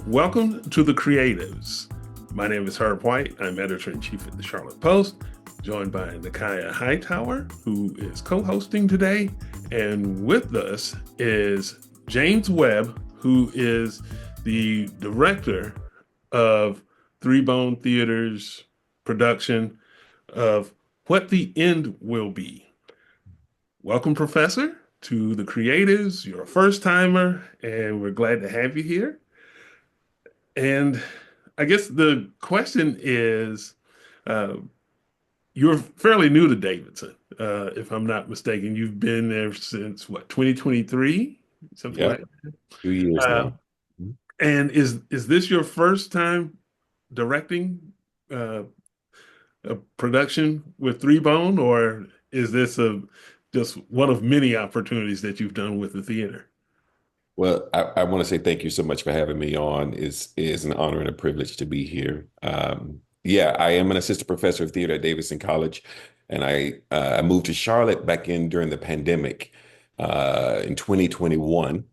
Welcome to The Creatives. My name is Herb White. I'm editor-in-chief at the Charlotte Post, joined by Nakaya Hightower, who is co-hosting today. And with us is James Webb, who is the director of Three Bone Theater's production of What the End Will Be. Welcome, Professor, to The Creatives. You're a first-timer, and we're glad to have you here. And I guess the question is, uh, you're fairly new to Davidson, if I'm not mistaken. You've been there since what, 2023, something like Yep, that. 2 years Uh, now. Mhm. and is this your first time directing uh, a production with Three Bone, or is this a just one of many opportunities that you've done with the theater? Well, I want to say thank you so much for having me on. Is an honor and a privilege to be here. Yeah, I am an assistant professor of theater at Davidson College, and I moved to Charlotte back in during the pandemic in 2021,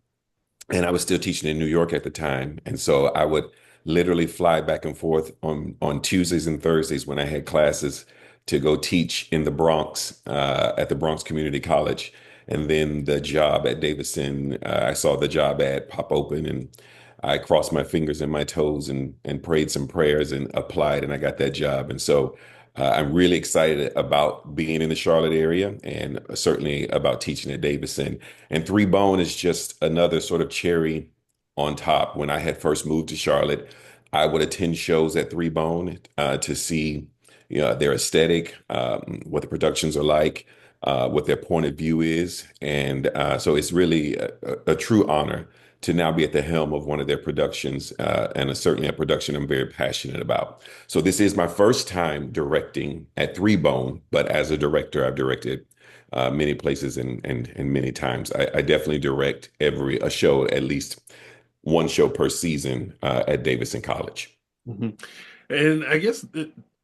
and I was still teaching in New York at the time, and so I would literally fly back and forth on Tuesdays and Thursdays when I had classes to go teach in the Bronx at the Bronx Community College. And then the job at Davidson, I saw the job ad pop open, and I crossed my fingers and my toes and prayed some prayers and applied, and I got that job. And so I'm really excited about being in the Charlotte area, and certainly about teaching at Davidson. And Three Bone is just another sort of cherry on top. When I had first moved to Charlotte, I would attend shows at Three Bone to see, their aesthetic, what the productions are like, what their point of view is, and so it's really a true honor to now be at the helm of one of their productions, and certainly a production I'm very passionate about. So this is my first time directing at Three Bone, but as a director, I've directed many places and many times. I definitely direct every a show, at least one show per season at Davidson College. Mhm. And I guess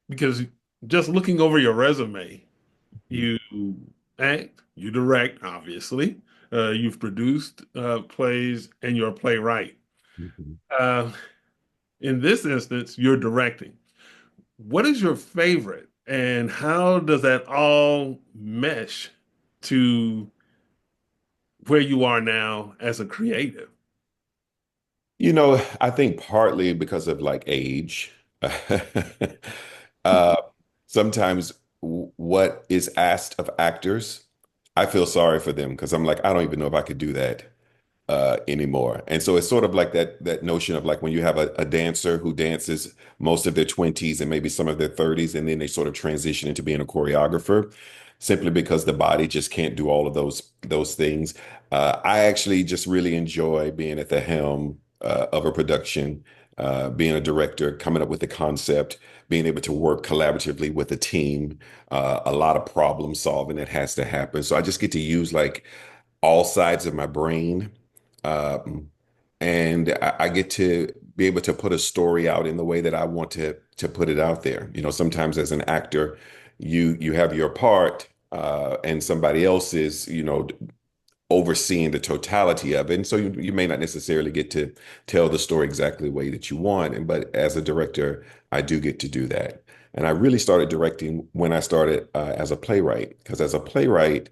because just looking over your resume, you act, you direct, obviously. You've produced plays, and you're a playwright. Mhm. Uh, in this instance, you're directing. What is your favorite, and how does that all mesh to where you are now as a creative? I think partly because of like age. uh, Sometimes what is asked of actors, I feel sorry for them because I'm like, I don't even know if I could do that anymore. And so it's sort of like that notion of like when you have a dancer who dances most of their 20s and maybe some of their 30s, and then they sort of transition into being a choreographer simply because the body just can't do all of those things. I actually just really enjoy being at the helm of a production, being a director, coming up with the concept, being able to work collaboratively with a team, a lot of problem solving that has to happen. So I just get to use like all sides of my brain. Um, and I get to be able to put a story out in the way that I want to put it out there. Sometimes as an actor, you have your part, and somebody else is, overseeing the totality of it. And so you may not necessarily get to tell the story exactly the way that you want. But as a director, I do get to do that. And I really started directing when I started as a playwright, because as a playwright,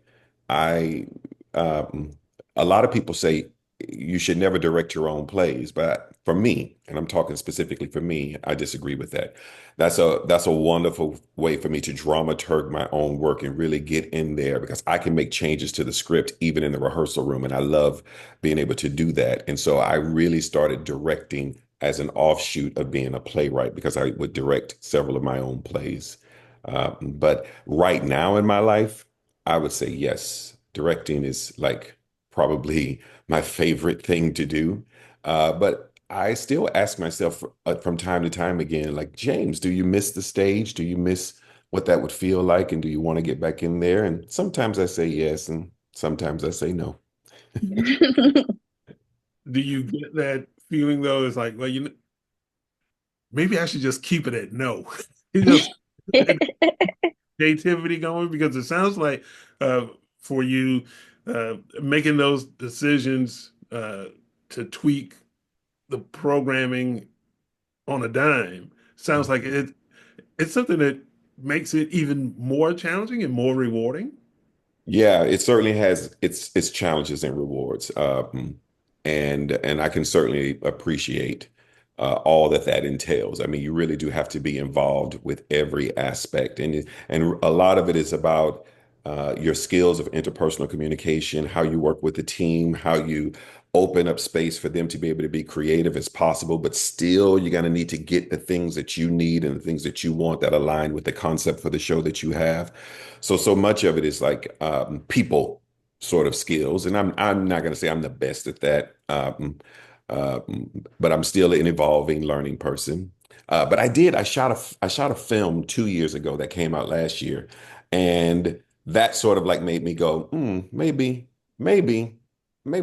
I um, a lot of people say you should never direct your own plays, but for me, and I'm talking specifically for me, I disagree with that. That's a wonderful way for me to dramaturg my own work and really get in there because I can make changes to the script even in the rehearsal room, and I love being able to do that. And so I really started directing as an offshoot of being a playwright because I would direct several of my own plays. But right now in my life, I would say yes, directing is like probably my favorite thing to do. But I still ask myself from time to time again, like, James, do you miss the stage? Do you miss what that would feel like? And do you want to get back in there? And sometimes I say yes, and sometimes I say no. Do you get that feeling though? It's like, well, maybe I should just keep it at no. You just creativity going because it sounds like uh, for you making those decisions to tweak the programming on a dime. Sounds like it's something that makes it even more challenging and more rewarding. Yeah, it certainly has its challenges and rewards, and I can certainly appreciate all that that entails. I mean, you really do have to be involved with every aspect, and a lot of it is about your skills of interpersonal communication, how you work with the team, how you open up space for them to be able to be creative as possible, but still you're going to need to get the things that you need and the things that you want that align with the concept for the show that you have. So much of it is like people sort of skills, and I'm not going to say I'm the best at that, but I'm still an evolving, learning person. But I shot a film 2 years ago that came out last year, and that sort of like made me go, maybe, maybe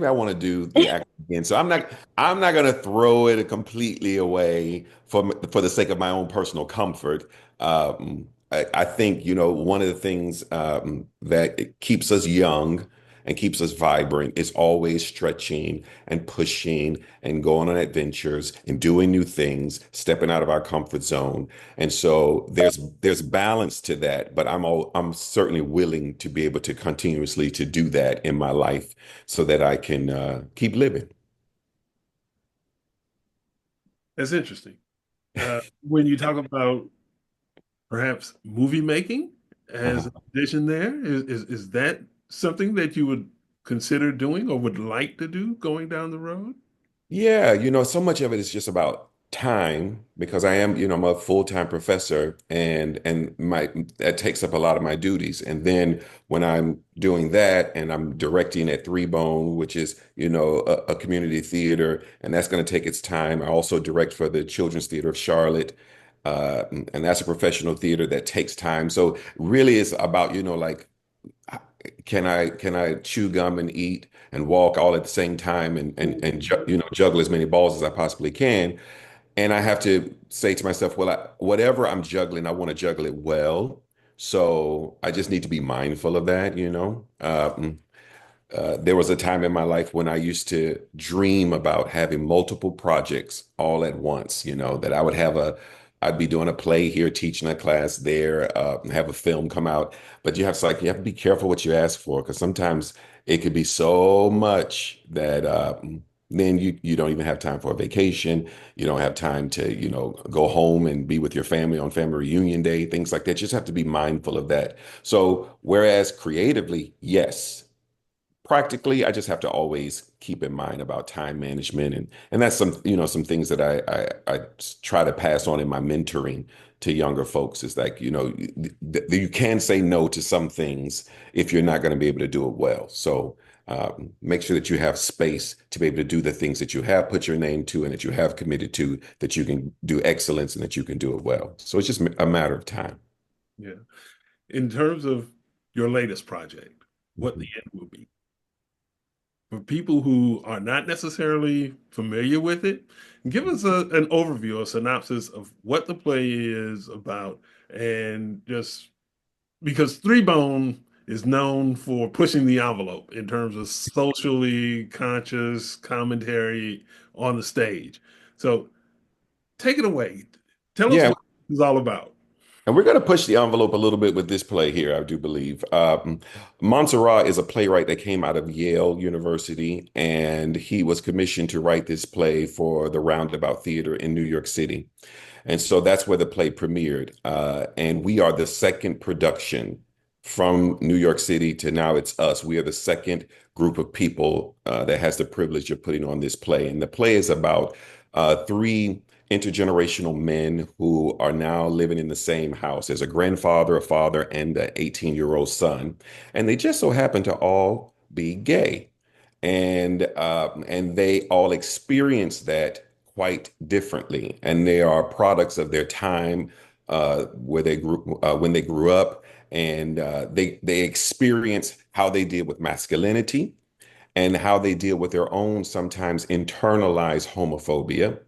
I want to do the acting again. So I'm not going to throw it completely away for the sake of my own personal comfort. I think, one of the things that it keeps us young and keeps us vibrant is always stretching and pushing and going on adventures and doing new things, stepping out of our comfort zone. And so there's balance to that, but I'm certainly willing to be able to continuously to do that in my life so that I can keep living. That's interesting. When you talk about perhaps movie making as Uh-huh. an addition there, is that something that you would consider doing or would like to do going down the road? Yeah, so much of it is just about time because I'm a full-time professor and my that takes up a lot of my duties. And then when I'm doing that and I'm directing at Three Bone, which is, a community theater, and that's going to take its time. I also direct for the Children's Theater of Charlotte. And that's a professional theater that takes time. So really it's about, like can I chew gum and eat and walk all at the same time and juggle as many balls as I possibly can? And I have to say to myself, well, whatever I'm juggling, I want to juggle it well. So I just need to be mindful of that. There was a time in my life when I used to dream about having multiple projects all at once, that I'd be doing a play here, teaching a class there, have a film come out. But you have to be careful what you ask for because sometimes it could be so much that then you don't even have time for a vacation. You don't have time to, go home and be with your family on family reunion day, things like that. You just have to be mindful of that. So whereas creatively, yes. Practically, I just have to always keep in mind about time management and that's some things that I try to pass on in my mentoring to younger folks is like, you can say no to some things if you're not going to be able to do it well. So make sure that you have space to be able to do the things that you have put your name to and that you have committed to, that you can do excellence and that you can do it well. So it's just a matter of time. Yeah. In terms of your latest project, what the Mhm. end will be. For people who are not necessarily familiar with it, give us an overview, a synopsis of what the play is about, and just because Three Bone is known for pushing the envelope in terms of socially conscious commentary on the stage. So take it away. Tell us Yeah, what it's all about. and we're going to push the envelope a little bit with this play here, I do believe. Mansa Ra is a playwright that came out of Yale University, and he was commissioned to write this play for the Roundabout Theater in New York City. And so that's where the play premiered. And we are the second production from New York City to now it's us. We are the second group of people that has the privilege of putting on this play. And the play is about three intergenerational men who are now living in the same house. There's a grandfather, a father, and an 18-year-old son. And they just so happen to all be gay. And they all experience that quite differently. And they are products of their time where they grew when they grew up, and they experience how they deal with masculinity and how they deal with their own sometimes internalized homophobia.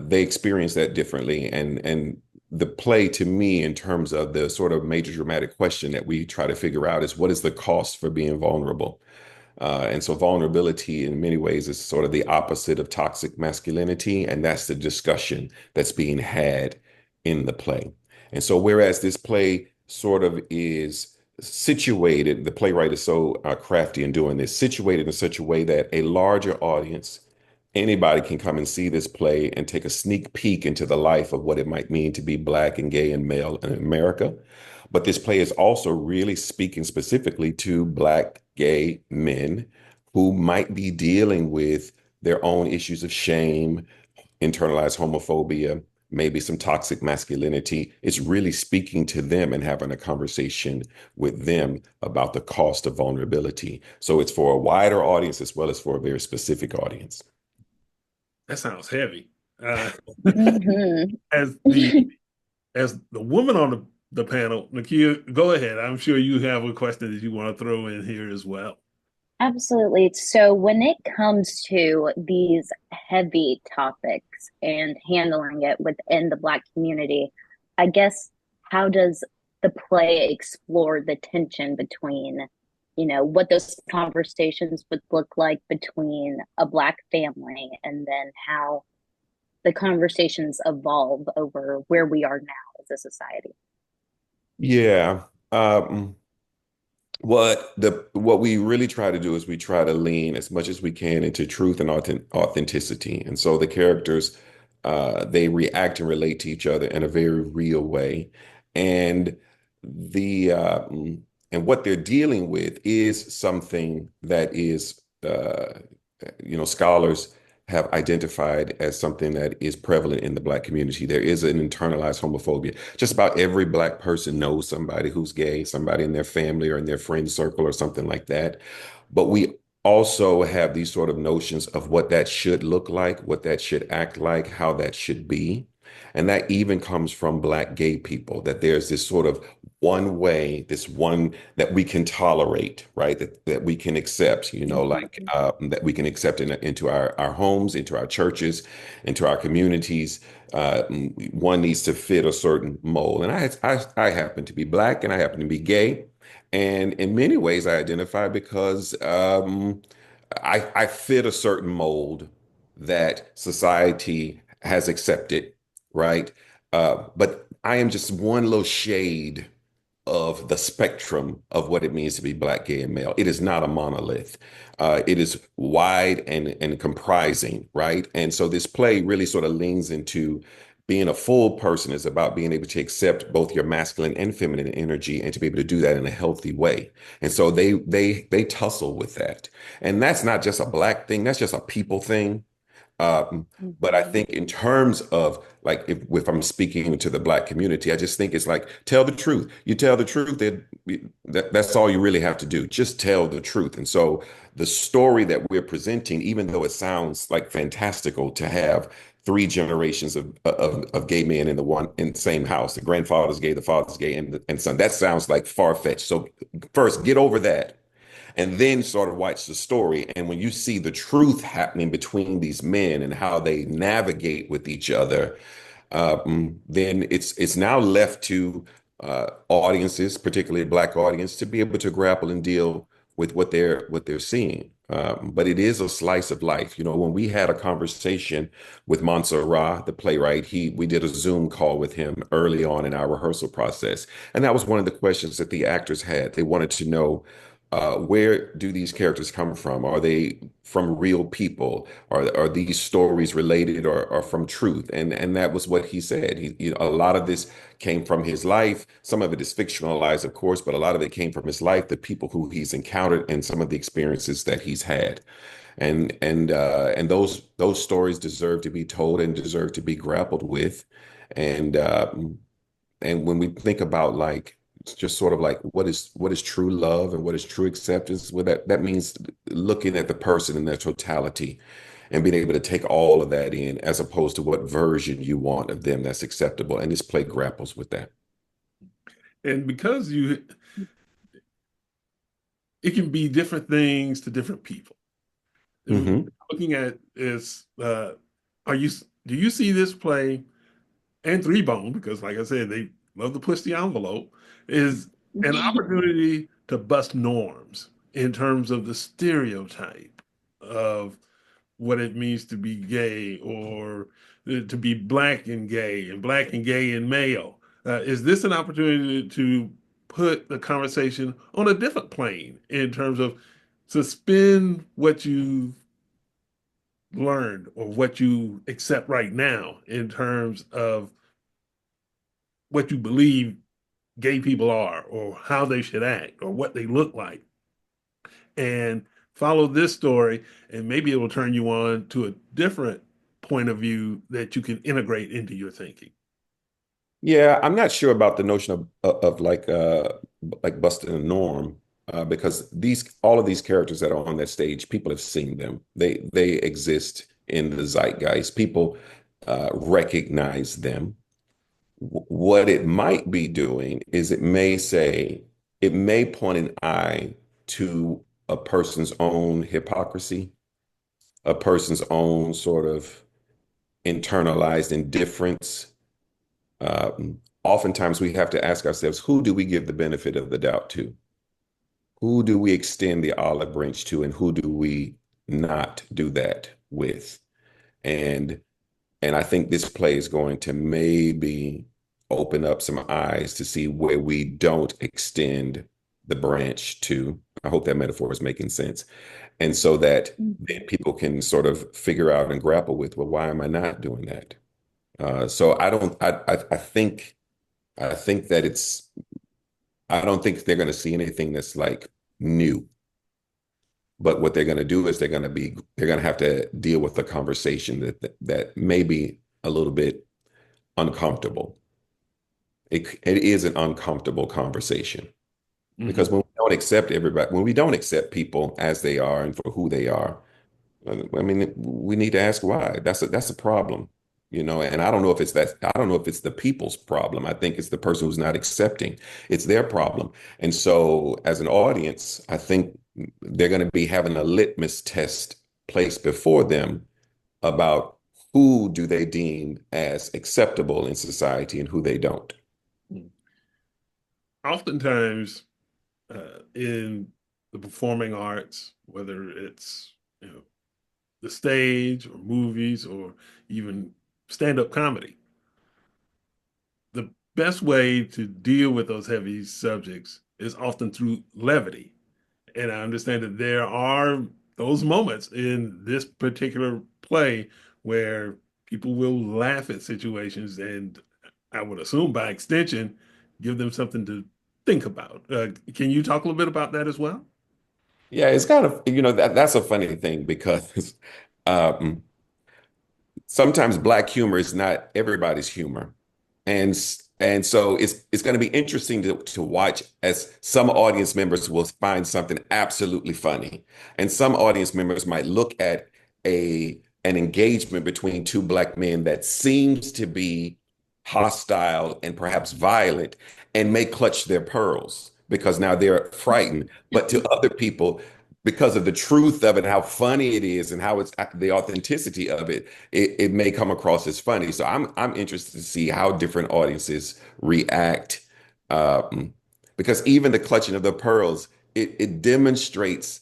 They experience that differently, and the play to me, in terms of the sort of major dramatic question that we try to figure out, is what is the cost for being vulnerable? And so vulnerability in many ways is sort of the opposite of toxic masculinity. And that's the discussion that's being had in the play. And so whereas this play sort of is situated, the playwright is so crafty in doing this, situated in such a way that a larger audience, anybody can come and see this play and take a sneak peek into the life of what it might mean to be Black and gay and male in America. But this play is also really speaking specifically to Black gay men who might be dealing with their own issues of shame, internalized homophobia, maybe some toxic masculinity. It's really speaking to them and having a conversation with them about the cost of vulnerability. So it's for a wider audience as well as for a very specific audience. That sounds heavy. Uh, Hmm. as the woman on the panel, Nakia, go ahead. I'm sure you have a question that you want to throw in here as well. Absolutely. So when it comes to these heavy topics and handling it within the Black community, I guess how does the play explore the tension between, what those conversations would look like between a Black family and then how the conversations evolve over where we are now as a society? Yeah. What we really try to do is we try to lean as much as we can into truth and authenticity. And so the characters they react and relate to each other in a very real way. And the and what they're dealing with is something that is scholars have identified as something that is prevalent in the Black community. There is an internalized homophobia. Just about every Black person knows somebody who's gay, somebody in their family or in their friend circle or something like that. But we also have these sort of notions of what that should look like, what that should act like, how that should be. And that even comes from Black gay people, that there's this sort of one way, this one that we can tolerate, right? That we can accept, like Mhm. that we can accept into our homes, into our churches, into our communities. One needs to fit a certain mold. And I happen to be Black and I happen to be gay. And in many ways, I identify because I fit a certain mold that society has accepted, right? But I am just one little shade of the spectrum of what it means to be Black, gay, and male. It is not a monolith. It is wide and comprising, right? And so this play really sort of leans into being a full person is about being able to accept both your masculine and feminine energy and to be able to do that in a healthy way. And so they tussle with that. And that's not just a Black thing, that's just a people thing. Um, but I Mhm. think in terms of like if I'm speaking to the Black community, I just think it's like tell the truth. You tell the truth, that's all you really have to do. Just tell the truth. And so the story that we're presenting, even though it sounds like fantastical to have three generations of gay men in the same house, the grandfather's gay, the father's gay, and son, that sounds like far-fetched. So first, get over that and then sort of watch the story. And when you see the truth happening between these men and how they navigate with each other, then it's now left to audiences, particularly a Black audience, to be able to grapple and deal with what they're seeing. But it is a slice of life. When we had a conversation with Mansa Ra, the playwright, we did a Zoom call with him early on in our rehearsal process, and that was one of the questions that the actors had. They wanted to know where do these characters come from? Are they from real people? Are these stories related or from truth? And that was what he said. A lot of this came from his life. Some of it is fictionalized, of course, but a lot of it came from his life, the people who he's encountered, and some of the experiences that he's had. And those stories deserve to be told and deserve to be grappled with. And and when we think about like it's just sort of like what is true love and what is true acceptance, well, that means looking at the person in their totality and being able to take all of that in as opposed to what version you want of them that's acceptable. And this play grapples with that. And because it can be different things to different people. And Hmm. looking at is, are you do you see this play and Three Bone, because like I said, they love to push the envelope, is an opportunity to bust norms. in terms of the stereotype of what it means to be gay or to be black and gay and male. Is this an opportunity to put the conversation on a different plane in terms of suspend what you learned or what you accept right now in terms of what you believe gay people are or how they should act or what they look like, and follow this story, and maybe it will turn you on to a different point of view that you can integrate into your thinking. Yeah, I'm not sure about the notion of like busting a norm because these all of these characters that are on that stage, people have seen them. They exist in the zeitgeist. People recognize them. What it might be doing is it may point an eye to a person's own hypocrisy, a person's own sort of internalized indifference. Oftentimes we have to ask ourselves, who do we give the benefit of the doubt to? Who do we extend the olive branch to, and who do we not do that with? And and I think this play is going to maybe open up some eyes to see where we don't extend the branch to. I hope that metaphor is making sense. And so that then people can sort of figure out and grapple with, well, why am I not doing that? So I don't, I think that I don't think they're going to see anything that's like new. But what they're going to do is they're going to have to deal with a conversation that may be a little bit uncomfortable. It is an uncomfortable conversation because Mhm. when we don't accept everybody, when we don't accept people as they are and for who they are, I mean, we need to ask why. That's a problem, you know. And I don't know if it's that. I don't know if it's the people's problem. I think it's the person who's not accepting. It's their problem. And so, as an audience, I think they're going to be having a litmus test placed before them about who do they deem as acceptable in society and who they don't. Oftentimes, in the performing arts, whether it's the stage or movies or even stand-up comedy, the best way to deal with those heavy subjects is often through levity. And I understand that there are those moments in this particular play where people will laugh at situations, and I would assume by extension, give them something to think about. Can you talk a little bit about that as well? Yeah, it's kind of, you know, that's a funny thing because um, sometimes black humor is not everybody's humor. And so it's going to be interesting to watch as some audience members will find something absolutely funny. And some audience members might look at an engagement between two black men that seems to be hostile and perhaps violent and may clutch their pearls because now they're frightened. But to other people, because of the truth of it, how funny it is, and how it's the authenticity of it, it may come across as funny. So I'm interested to see how different audiences react, um, because even the clutching of the pearls, it demonstrates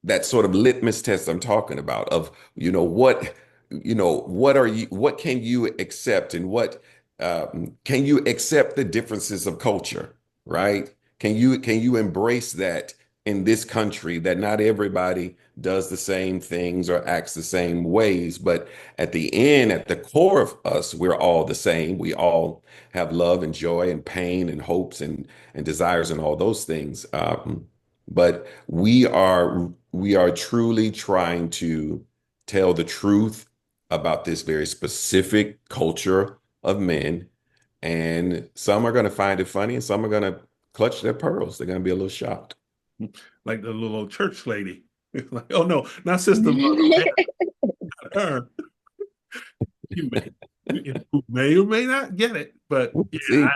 that sort of litmus test I'm talking about of, what can you accept and what can you accept the differences of culture, right? Can you embrace that in this country that not everybody does the same things or acts the same ways, but at the end, at the core of us, we're all the same. We all have love and joy and pain and hopes and desires and all those things. But we are truly trying to tell the truth about this very specific culture of men. And some are going to find it funny and some are going to clutch their pearls. They're going to be a little shocked. Like the little church lady. Like, oh no, not Sister Mother, man, her. You may or may not get it, but We'll yeah, see.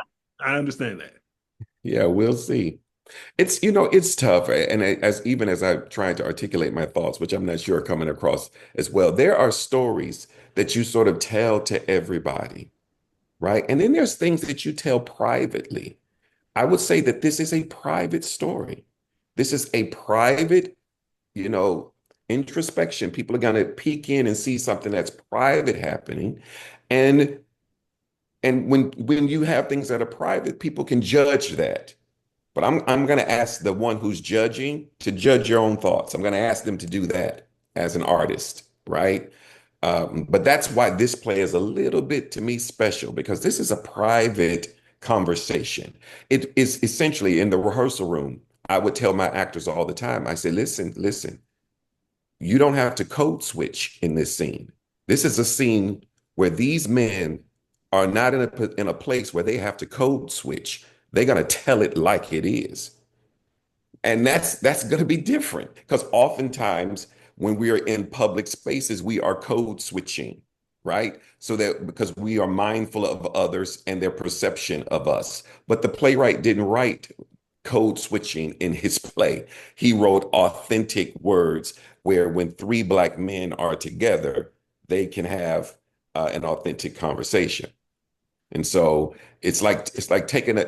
I understand that. Yeah, we'll see. It's tough. And as even as I try to articulate my thoughts, which I'm not sure are coming across as well, there are stories that you sort of tell to everybody, right? And then there's things that you tell privately. I would say that this is a private story. This is a private, you know, introspection. People are going to peek in and see something that's private happening. And when you have things that are private, people can judge that. But I'm going to ask the one who's judging to judge your own thoughts. I'm going to ask them to do that as an artist, right? But that's why this play is a little bit to me special because this is a private conversation. It is essentially in the rehearsal room. I would tell my actors all the time. I say, listen, listen, you don't have to code switch in this scene. This is a scene where these men are not in a place where they have to code switch. They're going to tell it like it is. And that's going to be different because oftentimes when we are in public spaces, we are code switching, right? So that because we are mindful of others and their perception of us. But the playwright didn't write code switching in his play. He wrote authentic words where when three Black men are together, they can have an authentic conversation. And so it's like taking an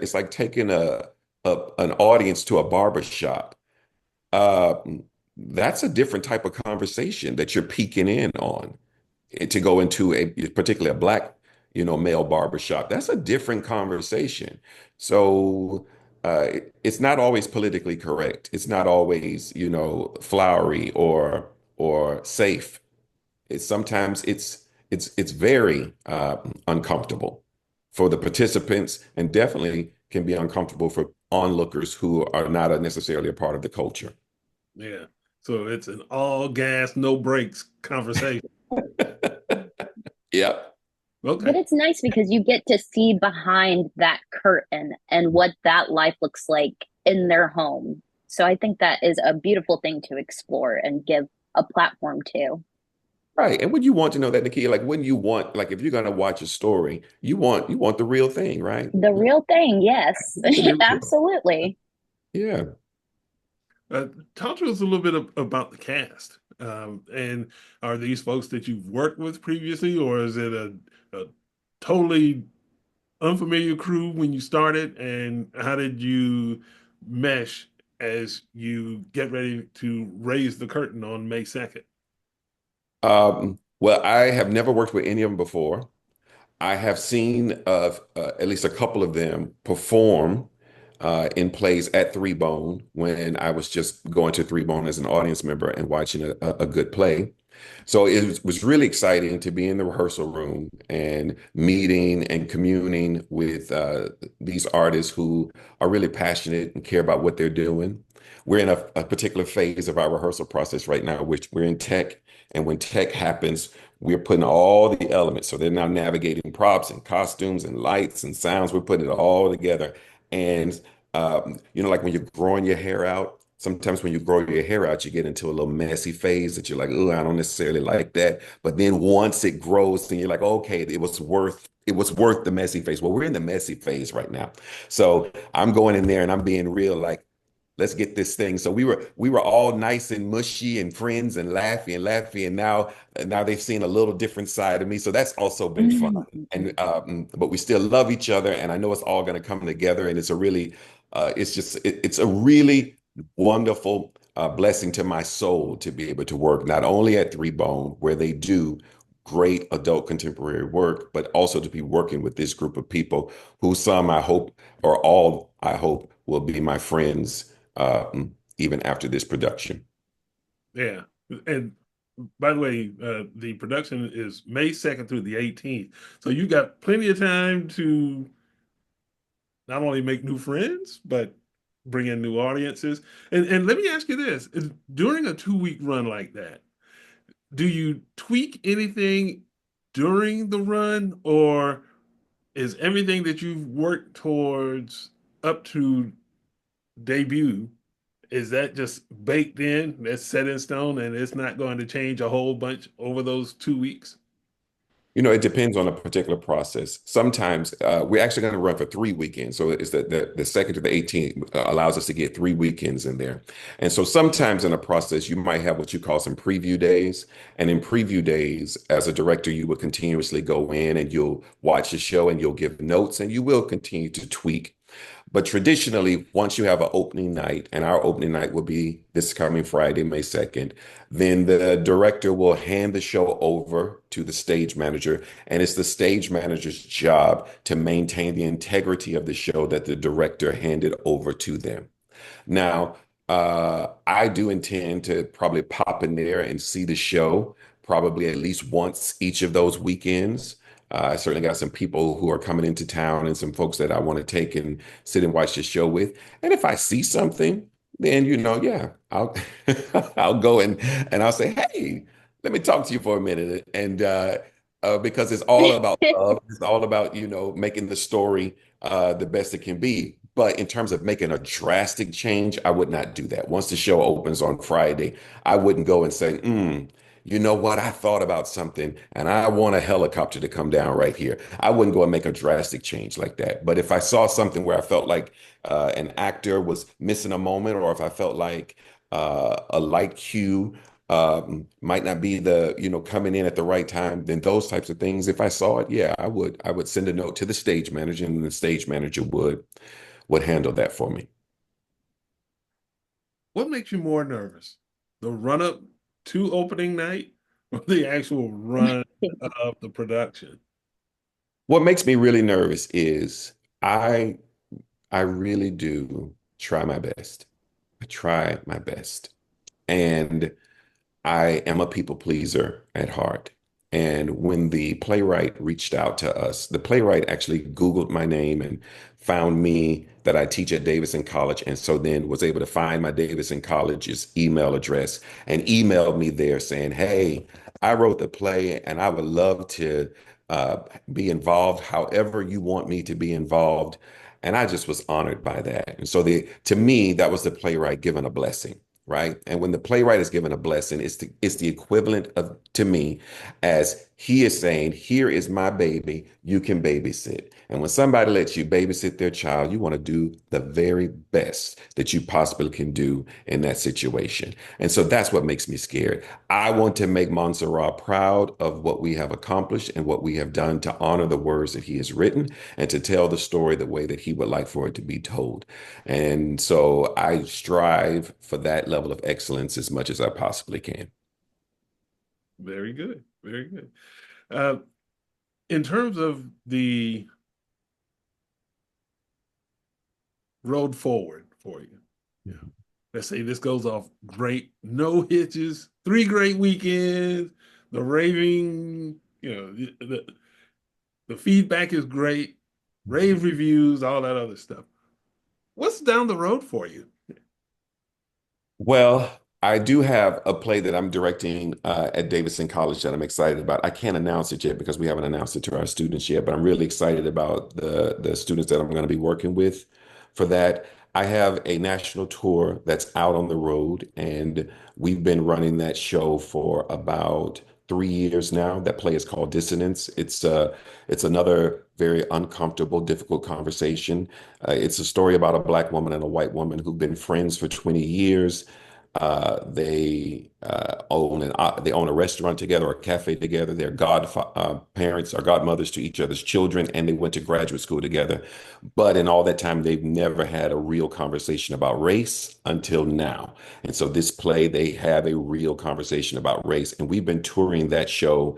audience to a barber shop. Uh, that's a different type of conversation that you're peeking in on. To go into a particularly a Black, male barber shop. That's a different conversation. So it's not always politically correct. It's not always, flowery or safe. Sometimes it's very uncomfortable for the participants and definitely can be uncomfortable for onlookers who are not necessarily a part of the culture. Yeah. So it's an all gas, no brakes conversation. Yep. But Okay. it's nice because you get to see behind that curtain and what that life looks like in their home. So I think that is a beautiful thing to explore and give a platform to. Right. And when you want to know that, Nikki, like when you want, like if you're gonna watch a story, you want the real thing, right? The real thing, yes, To be real. absolutely. Yeah. Talk to us a little bit about the cast. And are these folks that you've worked with previously, or is it a totally unfamiliar crew when you started? And how did you mesh as you get ready to raise the curtain on May 2nd? Well, I have never worked with any of them before. I have seen at least a couple of them perform in plays at Three Bone when I was just going to Three Bone as an audience member and watching a good play. So it was really exciting to be in the rehearsal room and meeting and communing with these artists who are really passionate and care about what they're doing. We're in a particular phase of our rehearsal process right now, which we're in tech. And when tech happens, we're putting all the elements. So they're now navigating props and costumes and lights and sounds. We're putting it all together. And, like when you're growing your hair out, sometimes when you grow your hair out, you get into a little messy phase that you're like, oh, I don't necessarily like that. But then once it grows, then you're like, okay, it was worth the messy phase. Well, we're in the messy phase right now. So I'm going in there and I'm being real like, let's get this thing. So we were all nice and mushy and friends and laughing and laughing. And now they've seen a little different side of me. So that's also been fun. And but we still love each other. And I know it's all going to come together. And it's a really wonderful blessing to my soul to be able to work not only at Three Bone, where they do great adult contemporary work, but also to be working with this group of people who some I hope, or all I hope, will be my friends even after this production. Yeah. And by the way, the production is May 2nd through the 18th. So you got plenty of time to not only make new friends, but bring in new audiences. And let me ask you this, during a 2-week run like that, do you tweak anything during the run, or is everything that you've worked towards up to debut, is that just baked in, that's set in stone, and it's not going to change a whole bunch over those 2 weeks? It depends on a particular process. Sometimes we're actually going to run for 3 weekends. So it's the 2nd to the 18th allows us to get 3 weekends in there. And so sometimes in a process, you might have what you call some preview days. And in preview days, as a director, you will continuously go in and you'll watch the show and you'll give notes and you will continue to tweak. But traditionally, once you have an opening night, and our opening night will be this coming Friday, May 2nd, then the director will hand the show over to the stage manager. And it's the stage manager's job to maintain the integrity of the show that the director handed over to them. Now, I do intend to probably pop in there and see the show probably at least once each of those weekends. I certainly got some people who are coming into town and some folks that I want to take and sit and watch the show with. And if I see something, then yeah, I'll I'll go and I'll say, hey, let me talk to you for a minute. And because it's all about love, it's all about making the story the best it can be. But in terms of making a drastic change, I would not do that. Once the show opens on Friday, I wouldn't go and say, you know what? I thought about something and I want a helicopter to come down right here. I wouldn't go and make a drastic change like that. But if I saw something where I felt like an actor was missing a moment, or if I felt like a light cue might not be coming in at the right time, then those types of things, if I saw it, yeah, I would send a note to the stage manager, and the stage manager would handle that for me. What makes you more nervous? The run up to opening night or the actual run of the production? What makes me really nervous is I I really do try my best. I try my best. And I am a people pleaser at heart. And when the playwright reached out to us, the playwright actually Googled my name and found me that I teach at Davidson College. And so then was able to find my Davidson College's email address and emailed me there saying, hey, I wrote the play and I would love to be involved however you want me to be involved. And I just was honored by that. And so to me, that was the playwright given a blessing, right? And when the playwright is given a blessing, it's the equivalent of to me as he is saying, here is my baby, you can babysit. And when somebody lets you babysit their child, you want to do the very best that you possibly can do in that situation. And so that's what makes me scared. I want to make Mansa Ra proud of what we have accomplished and what we have done to honor the words that he has written and to tell the story the way that he would like for it to be told. And so I strive for that level of excellence as much as I possibly can. Very good. Very good. Uh, in terms of the road forward for you, yeah. Let's say this goes off great, no hitches, 3 great weekends, the raving, the feedback is great, rave reviews, all that other stuff. What's down the road for you? Well, I do have a play that I'm directing at Davidson College that I'm excited about. I can't announce it yet because we haven't announced it to our students yet, but I'm really excited about the students that I'm going to be working with for that. I have a national tour that's out on the road, and we've been running that show for about 3 years now. That play is called Dissonance. It's another very uncomfortable, difficult conversation. It's a story about a black woman and a white woman who've been friends for 20 years. They own a restaurant together, a cafe together. They're parents or godmothers to each other's children, and they went to graduate school together. But in all that time, they've never had a real conversation about race until now. And so this play, they have a real conversation about race, and we've been touring that show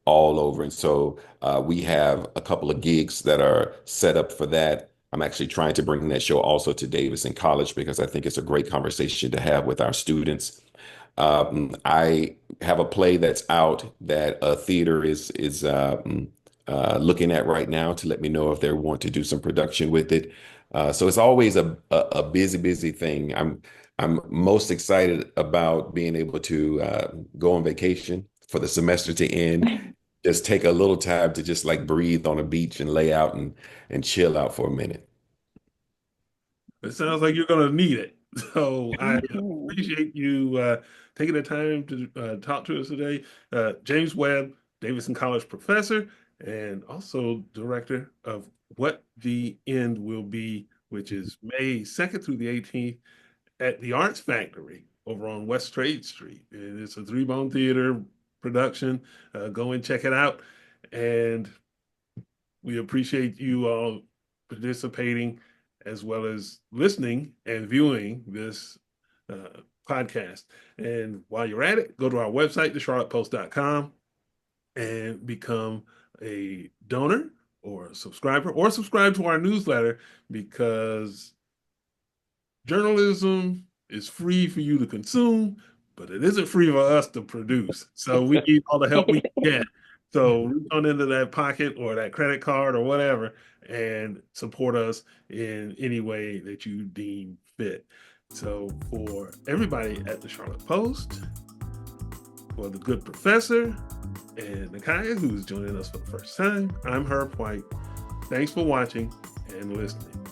all over. And so we have a couple of gigs that are set up for that. I'm actually trying to bring that show also to Davidson College because I think it's a great conversation to have with our students. I have a play that's out that a theater is looking at right now to let me know if they want to do some production with it. So it's always a busy, busy thing. I'm most excited about being able to go on vacation for the semester to end. Just take a little time to just like breathe on a beach and lay out and chill out for a minute. It sounds like you're going to need it. So I Mhm. appreciate you taking the time to talk to us today. James Webb, Davidson College professor, and also director of What the End Will Be, which is May 2nd through the 18th at the Arts Factory over on West Trade Street. And it's a three-bone theater production. Go and check it out. And we appreciate you all participating. as well as listening and viewing this podcast. And while you're at it, go to our website, thecharlottepost.com, and become a donor or a subscriber, or subscribe to our newsletter, because journalism is free for you to consume, but it isn't free for us to produce. So we need all the help we can get. So reach on into that pocket or that credit card or whatever and support us in any way that you deem fit. So for everybody at the Charlotte Post, for the good professor and Nakaya, who's joining us for the first time, I'm Herb White. Thanks for watching and listening.